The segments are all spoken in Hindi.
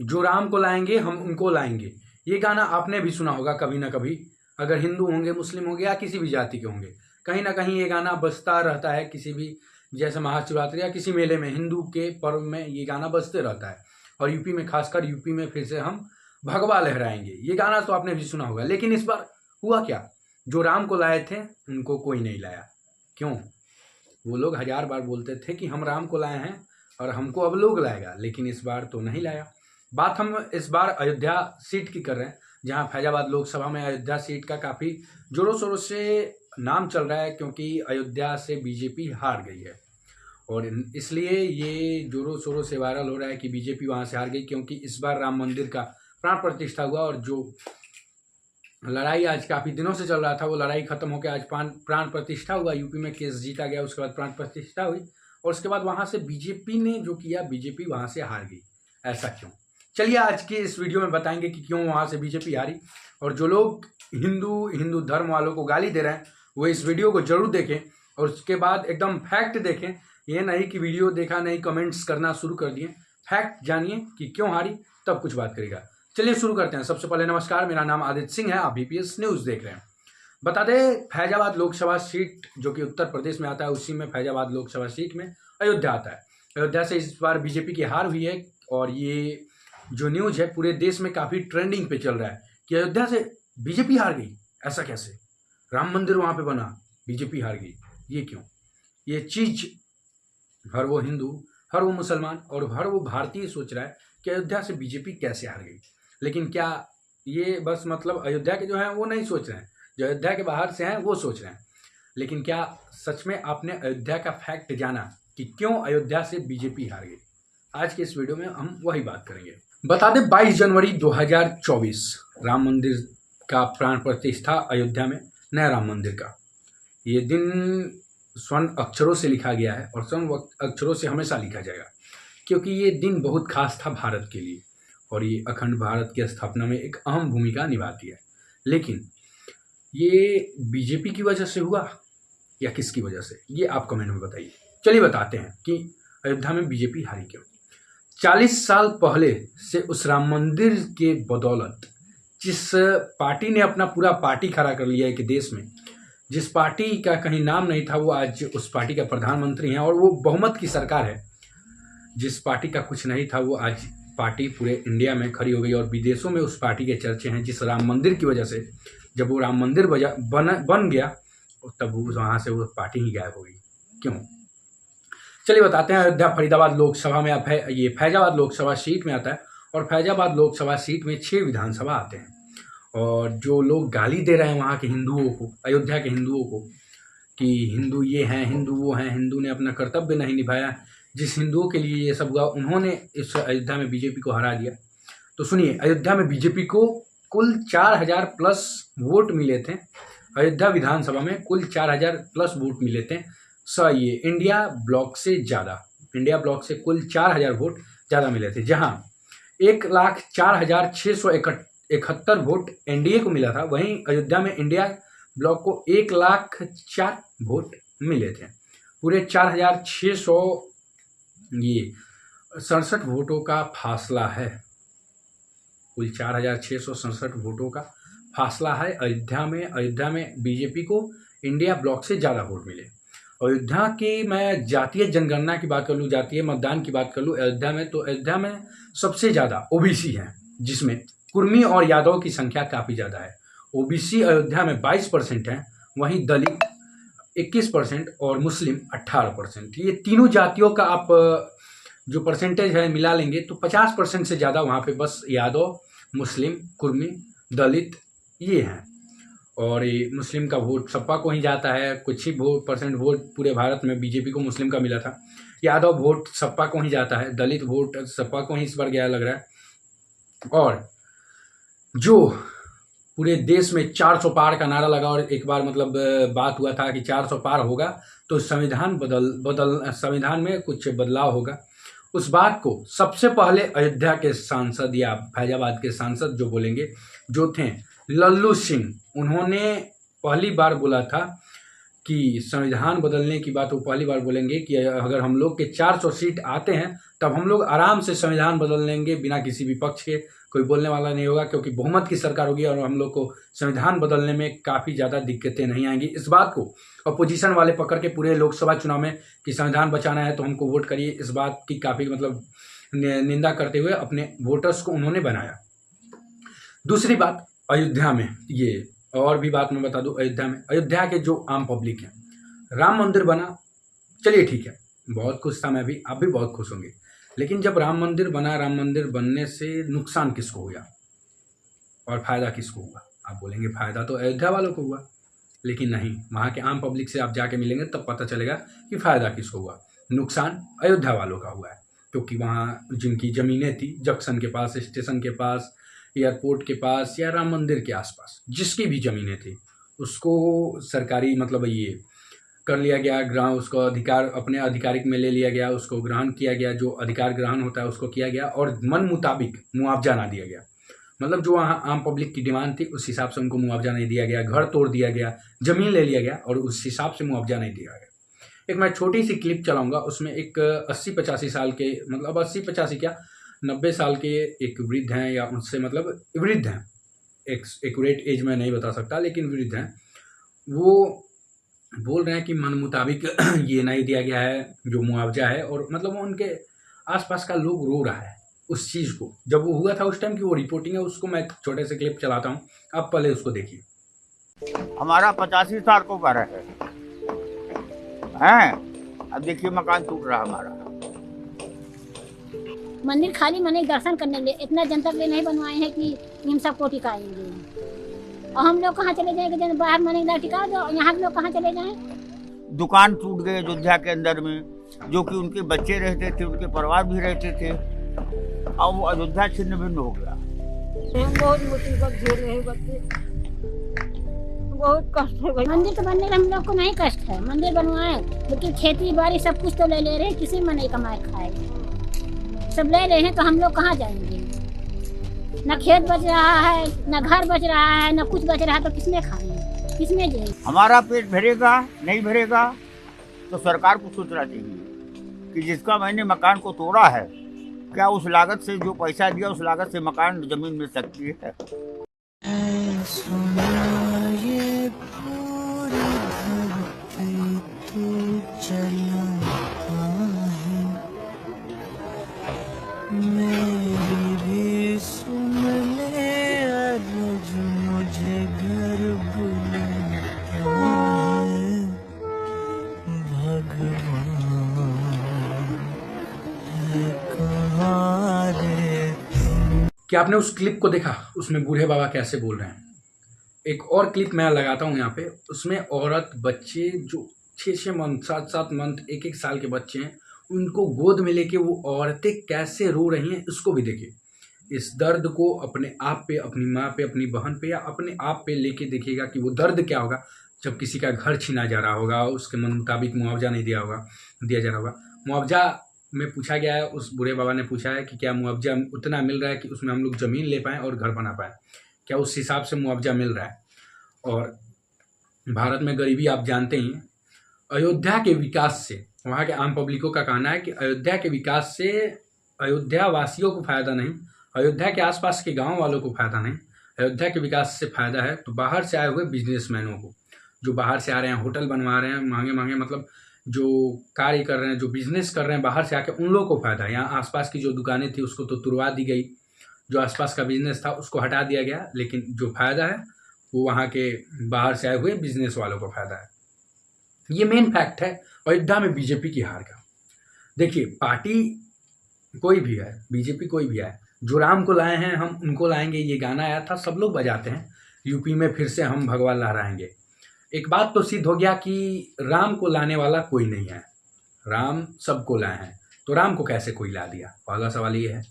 जो राम को लाएंगे हम उनको लाएंगे। ये गाना आपने भी सुना होगा कभी ना कभी, अगर हिंदू होंगे, मुस्लिम होंगे या किसी भी जाति के होंगे, कहीं ना कहीं ये गाना बजता रहता है। किसी भी जैसे महाशिवरात्रि या किसी मेले में, हिंदू के पर्व में ये गाना बजते रहता है। और यूपी में, खासकर यूपी में फिर से हम भगवा लहराएंगे, ये गाना तो आपने भी सुना होगा। लेकिन इस बार हुआ क्या, जो राम को लाए थे उनको कोई नहीं लाया। क्यों? वो लोग 1000 बार बोलते थे कि हम राम को लाए हैं और हमको अब लोग लाएगा, लेकिन इस बार तो नहीं लाया। बात हम इस बार अयोध्या सीट की कर रहे हैं, जहां फैजाबाद लोकसभा में अयोध्या सीट का काफ़ी जोरों शोरों से नाम चल रहा है, क्योंकि अयोध्या से बीजेपी हार गई है। और इसलिए ये जोरों शोरों से वायरल हो रहा है कि बीजेपी वहां से हार गई, क्योंकि इस बार राम मंदिर का प्राण प्रतिष्ठा हुआ। और जो लड़ाई आज काफ़ी दिनों से चल रहा था, वो लड़ाई खत्म होकर आज प्राण प्रतिष्ठा हुआ। यूपी में केस जीता गया, उसके बाद प्राण प्रतिष्ठा हुई, और उसके बाद वहां से बीजेपी ने जो किया, बीजेपी वहां से हार गई। ऐसा क्यों? चलिए आज के इस वीडियो में बताएंगे कि क्यों वहां से बीजेपी हारी। और जो लोग हिंदू धर्म वालों को गाली दे रहे हैं, वो इस वीडियो को जरूर देखें और उसके बाद एकदम फैक्ट देखें। ये नहीं कि वीडियो देखा नहीं कमेंट्स करना शुरू कर दिए। फैक्ट जानिए कि क्यों हारी, तब कुछ बात करेगा। चलिए शुरू करते हैं। सबसे पहले नमस्कार, मेरा नाम आदित्य सिंह है, आप बीपीएस न्यूज देख रहे हैं। बता दें, फैजाबाद लोकसभा सीट जो कि उत्तर प्रदेश में आता है, उसी में फैजाबाद लोकसभा सीट में अयोध्या आता है। अयोध्या से इस बार बीजेपी की हार हुई है। और ये जो न्यूज है पूरे देश में काफी ट्रेंडिंग पे चल रहा है कि अयोध्या से बीजेपी हार गई। ऐसा कैसे? राम मंदिर वहां पे बना, बीजेपी हार गई, ये क्यों? ये चीज हर वो हिंदू, हर वो मुसलमान और हर वो भारतीय सोच रहा है कि अयोध्या से बीजेपी कैसे हार गई। लेकिन क्या ये बस मतलब अयोध्या के जो हैं वो नहीं सोच रहे हैं, जो अयोध्या के बाहर से हैं वो सोच रहे हैं। लेकिन क्या सच में आपने अयोध्या का फैक्ट जाना कि क्यों अयोध्या से बीजेपी हार गई? आज के इस वीडियो में हम वही बात करेंगे। बता दें, 22 जनवरी 2024 राम मंदिर का प्राण प्रतिष्ठा अयोध्या में, नया राम मंदिर का। ये दिन स्वर्ण अक्षरों से लिखा गया है और स्वर्ण अक्षरों से हमेशा लिखा जाएगा, क्योंकि ये दिन बहुत खास था भारत के लिए और ये अखंड भारत की स्थापना में एक अहम भूमिका निभाती है। लेकिन ये बीजेपी की वजह से हुआ या किसकी वजह से, ये आप कमेंट में बताइए। चलिए बताते हैं कि अयोध्या में बीजेपी हारी क्यों। 40 साल पहले से उस राम मंदिर के बदौलत जिस पार्टी ने अपना पूरा पार्टी खड़ा कर लिया है कि देश में, जिस पार्टी का कहीं नाम नहीं था, वो आज उस पार्टी का प्रधानमंत्री हैं और वो बहुमत की सरकार है। जिस पार्टी का कुछ नहीं था, वो आज पार्टी पूरे इंडिया में खड़ी हो गई और विदेशों में उस पार्टी के चर्चे हैं। जिस राम मंदिर की वजह से, जब वो राम मंदिर बन गया, तब वहाँ से वो पार्टी ही गायब हो गई। क्यों? चलिए बताते हैं। अयोध्या फरीदाबाद लोकसभा में ये फैजाबाद लोकसभा सीट में आता है और फैजाबाद लोकसभा सीट में 6 विधानसभा आते हैं। और जो लोग गाली दे रहे हैं वहाँ के हिंदुओं को, अयोध्या के हिंदुओं को, कि हिंदू ये हैं, हिंदू वो हैं, हिंदू ने अपना कर्तव्य नहीं निभाया, जिस हिंदुओं के लिए ये सब हुआ उन्होंने इस अयोध्या में बीजेपी को हरा दिया। तो सुनिए, अयोध्या में बीजेपी को कुल 4000 प्लस वोट मिले थे। अयोध्या विधानसभा में कुल 4000 प्लस वोट मिले थे। ये इंडिया ब्लॉक से ज़्यादा, इंडिया ब्लॉक से कुल 4000 वोट ज़्यादा मिले थे, जहाँ 1,04,671 वोट एनडीए को मिला था। वहीं अयोध्या में इंडिया ब्लॉक को 1,04,000 वोट मिले थे। पूरे 4,667 वोटों का फासला है। कुल 4,667 वोटों का फासला है अयोध्या में बीजेपी को इंडिया ब्लॉक से ज़्यादा वोट मिले। अयोध्या की मैं जातीय जनगणना की बात कर लूँ, जातीय मतदान की बात कर लूँ अयोध्या में, तो अयोध्या में सबसे ज़्यादा ओबीसी हैं, जिसमें कुर्मी और यादव की संख्या काफ़ी ज़्यादा है। ओबीसी अयोध्या में 22% है, वहीं दलित 21% और मुस्लिम 18%। ये तीनों जातियों का आप जो परसेंटेज है मिला लेंगे तो 50% से ज़्यादा वहाँ पे बस यादव, मुस्लिम, कुर्मी, दलित ये हैं। और ये मुस्लिम का वोट सपा को ही जाता है। कुछ ही परसेंट वोट पूरे भारत में बीजेपी को मुस्लिम का मिला था। यादव वोट सपा को ही जाता है, दलित वोट सपा को ही इस बार गया लग रहा है। और जो पूरे देश में 400 पार का नारा लगा और एक बार मतलब बात हुआ था कि 400 पार होगा तो संविधान में कुछ बदलाव होगा। उस बात को सबसे पहले अयोध्या के सांसद या फैजाबाद के सांसद जो बोलेंगे, जो थे लल्लू सिंह, उन्होंने पहली बार बोला था कि संविधान बदलने की बात वो पहली बार बोलेंगे कि अगर हम लोग के 400 सीट आते हैं तब हम लोग आराम से संविधान बदल लेंगे बिना किसी विपक्ष के, कोई बोलने वाला नहीं होगा, क्योंकि बहुमत की सरकार होगी और हम लोग को संविधान बदलने में काफ़ी ज़्यादा दिक्कतें नहीं आएंगी। इस बात को अपोजिशन वाले पकड़ के पूरे लोकसभा चुनाव में कि संविधान बचाना है तो हमको वोट करिए, इस बात की काफ़ी मतलब निंदा करते हुए अपने वोटर्स को उन्होंने बनाया। दूसरी बात, अयोध्या में ये और भी बात मैं बता दूं, अयोध्या के जो आम पब्लिक हैं, राम मंदिर बना, चलिए ठीक है, बहुत खुश था मैं भी, आप भी बहुत खुश होंगे, लेकिन जब राम मंदिर बना, राम मंदिर बनने से नुकसान किसको हुआ और फायदा किसको हुआ? आप बोलेंगे फायदा तो अयोध्या वालों को हुआ, लेकिन नहीं, वहाँ के आम पब्लिक से आप जाके मिलेंगे तब पता चलेगा कि फायदा किसको हुआ। नुकसान अयोध्या वालों का हुआ है, क्योंकि वहाँ जिनकी ज़मीनें थी जंक्शन के पास, स्टेशन के पास, एयरपोर्ट के पास या राम मंदिर के आसपास, जिसकी भी ज़मीनें थी उसको सरकारी मतलब ये कर लिया गया, ग्रहण, उसको अधिकार अपने आधिकारिक में ले लिया गया, उसको ग्रहण किया गया, जो अधिकार ग्रहण होता है उसको किया गया और मन मुताबिक मुआवजा ना दिया गया। मतलब जो वहाँ आम पब्लिक की डिमांड थी उस हिसाब से उनको मुआवजा नहीं दिया गया, घर तोड़ दिया गया, ज़मीन ले लिया गया और उस हिसाब से मुआवजा नहीं दिया गया। एक मैं छोटी सी क्लिप चलाऊंगा, उसमें एक 80-85 साल के, मतलब 80-85 क्या 90 साल के एक वृद्ध हैं, या उनसे मतलब वृद्ध हैं, एक्यूरेट एज में नहीं बता सकता, लेकिन वृद्ध हैं, वो बोल रहे हैं कि मन मुताबिक ये नहीं दिया गया है जो मुआवजा है, और मतलब उनके आसपास का लोग रो रहा है उस चीज़ को। जब वो हुआ था उस टाइम की वो रिपोर्टिंग है, उसको मैं छोटे से क्लिप चलाता हूँ, आप पहले उसको देखिए। हमारा 85 साल को घर है, अब देखिए मकान टूट रहा हमारा। मंदिर खाली मने दर्शन करने लिए, इतना जनता के लिए नहीं बनवाए हैं कि हम सबको टिकाएंगे। और हम लोग कहाँ चले जाएंगे? जब बाहर मने टिका दो, यहाँ के लोग कहाँ चले जाएं? दुकान टूट गए अयोध्या के अंदर में, जो कि उनके बच्चे रहते थे, उनके परिवार भी रहते थे, अब वो अयोध्या छिन्न भिन्न हो गया। बहुत मुसीबत झेल रहे बच्चे, बहुत कष्ट है। मंदिर तो बनने में हम लोग को नहीं कष्ट है, मंदिर बनवाए, लेकिन खेती बाड़ी सब कुछ तो ले ले रहे हैं, किसी में नहीं कमाए खाए, सब ले रहे हैं, तो हम लोग कहाँ जाएंगे? न खेत बच रहा है, न घर बच रहा है, न कुछ बच रहा है, तो किसमें खाएंगे, किसमें जाएंगे? हमारा पेट भरेगा नहीं भरेगा तो सरकार को सोचना चाहिए कि जिसका मैंने मकान को तोड़ा है, क्या उस लागत से जो पैसा दिया उस लागत से मकान जमीन मिल सकती है? क्या आपने उस क्लिप को देखा? उसमें बूढ़े बाबा कैसे बोल रहे हैं। एक और क्लिप मैं लगाता हूँ यहाँ पे, उसमें औरत बच्चे जो 6-6 मंथ, 7-7 मंथ, 1-1 साल के बच्चे हैं, उनको गोद में लेके वो औरतें कैसे रो रही हैं, इसको भी देखिए। इस दर्द को अपने आप पे, अपनी माँ पे, अपनी बहन पे या अपने आप पे लेके देखिएगा कि वो दर्द क्या होगा जब किसी का घर छीना जा रहा होगा, उसके मन मुताबिक मुआवजा नहीं दिया जा रहा होगा। मुआवजा में पूछा गया है, उस बूढ़े बाबा ने पूछा है कि क्या मुआवजा उतना मिल रहा है कि उसमें हम लोग ज़मीन ले पाएँ और घर बना पाएँ, क्या उस हिसाब से मुआवजा मिल रहा है? और भारत में गरीबी आप जानते ही हैं। अयोध्या के विकास से, वहाँ के आम पब्लिकों का कहना है कि अयोध्या के विकास से अयोध्या वासियों को फ़ायदा नहीं, अयोध्या के आसपास के गांव वालों को फ़ायदा नहीं, अयोध्या के विकास से फ़ायदा है तो बाहर से आए हुए बिजनेसमैनों को, जो बाहर से आ रहे हैं, होटल बनवा रहे हैं महंगे महंगे, मतलब जो कार्य कर रहे हैं, जो बिजनेस कर रहे हैं बाहर से आके, उन लोगों को फ़ायदा है। यहाँ आसपास की जो दुकानें थी उसको तो तुड़वा दी गई, जो आसपास का बिजनेस था उसको हटा दिया गया, लेकिन जो फ़ायदा है वो वहाँ के बाहर से आए हुए बिजनेस वालों को फ़ायदा है। ये मेन फैक्ट है अयोध्या में बीजेपी की हार का। देखिए, पार्टी कोई भी है, बीजेपी कोई भी है, जो राम को लाए हैं हम उनको लाएंगे, ये गाना आया था, सब लोग बजाते हैं। यूपी में फिर से हम भगवा लहराएंगे। एक बात तो सिद्ध हो गया कि राम को लाने वाला कोई नहीं है, राम सबको लाए हैं, तो राम को कैसे कोई ला दिया, पहला सवाल ये है।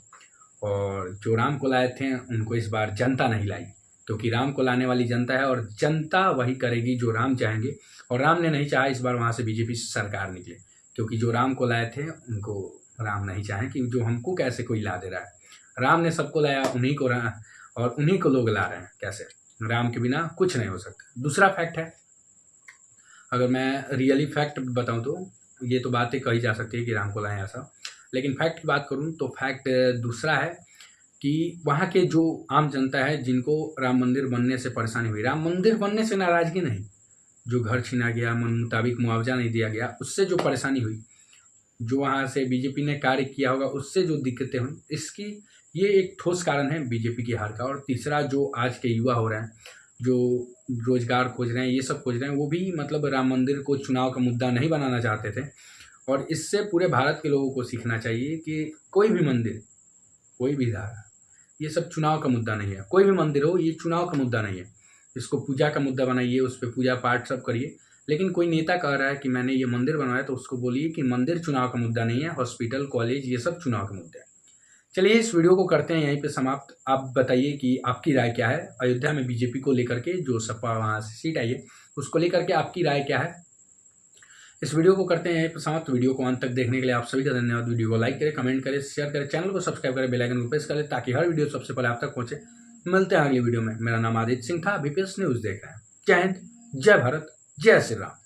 और जो राम को लाए थे उनको इस बार जनता नहीं लाई, क्योंकि राम को लाने वाली जनता है और जनता वही करेगी जो राम चाहेंगे, और राम ने नहीं चाहा इस बार वहाँ से बीजेपी सरकार निकले, क्योंकि जो राम को लाए थे उनको राम नहीं चाहे कि जो हमको कैसे कोई ला दे रहा है। राम ने सबको लाया, उन्हीं को और उन्हीं को लोग ला रहे हैं, कैसे? राम के बिना कुछ नहीं हो सकता। दूसरा फैक्ट है, अगर मैं रियली फैक्ट बताऊं तो ये तो बातें कही जा सकती है कि राम को लाएं ऐसा, लेकिन फैक्ट की बात करूं तो फैक्ट दूसरा है कि वहाँ के जो आम जनता है जिनको राम मंदिर बनने से परेशानी हुई, राम मंदिर बनने से नाराज़गी नहीं, जो घर छीना गया, मन मुताबिक मुआवजा नहीं दिया गया, उससे जो परेशानी हुई, जो वहाँ से बीजेपी ने कार्य किया होगा उससे जो दिक्कतें हुई, इसकी ये एक ठोस कारण है बीजेपी की हार का। और तीसरा जो आज के युवा हो रहे हैं, जो रोजगार खोज रहे हैं, ये सब खोज रहे हैं, वो भी मतलब राम मंदिर को चुनाव का मुद्दा नहीं बनाना चाहते थे। और इससे पूरे भारत के लोगों को सीखना चाहिए कि कोई भी मंदिर, कोई भी धारा, ये सब चुनाव का मुद्दा नहीं है। कोई भी मंदिर हो, ये चुनाव का मुद्दा नहीं है। इसको पूजा का मुद्दा बनाइए, उस पर पूजा पाठ सब करिए, लेकिन कोई नेता कह रहा है कि मैंने ये मंदिर बनवाया तो उसको बोलिए कि मंदिर चुनाव का मुद्दा नहीं है, हॉस्पिटल, कॉलेज, ये सब चुनाव के मुद्दे हैं। चलिए इस वीडियो को करते हैं यहीं पे समाप्त। आप बताइए कि आपकी राय क्या है अयोध्या में बीजेपी को लेकर के, जो सपा वहाँ से सीट आई है उसको लेकर के आपकी राय क्या है। इस वीडियो को करते हैं यहीं पर समाप्त। वीडियो को अंत तक देखने के लिए आप सभी का धन्यवाद। वीडियो को लाइक करें, कमेंट करें, शेयर करें, चैनल को सब्सक्राइब करें, बेल आइकन को प्रेस करें ताकि हर वीडियो सबसे पहले आप तक पहुंचे। मिलते हैं अगली वीडियो में। मेरा नाम आदित्य सिंह था, बीपीएस न्यूज़ देख रहे हैं। जय हिंद, जय भारत, जय श्री राम।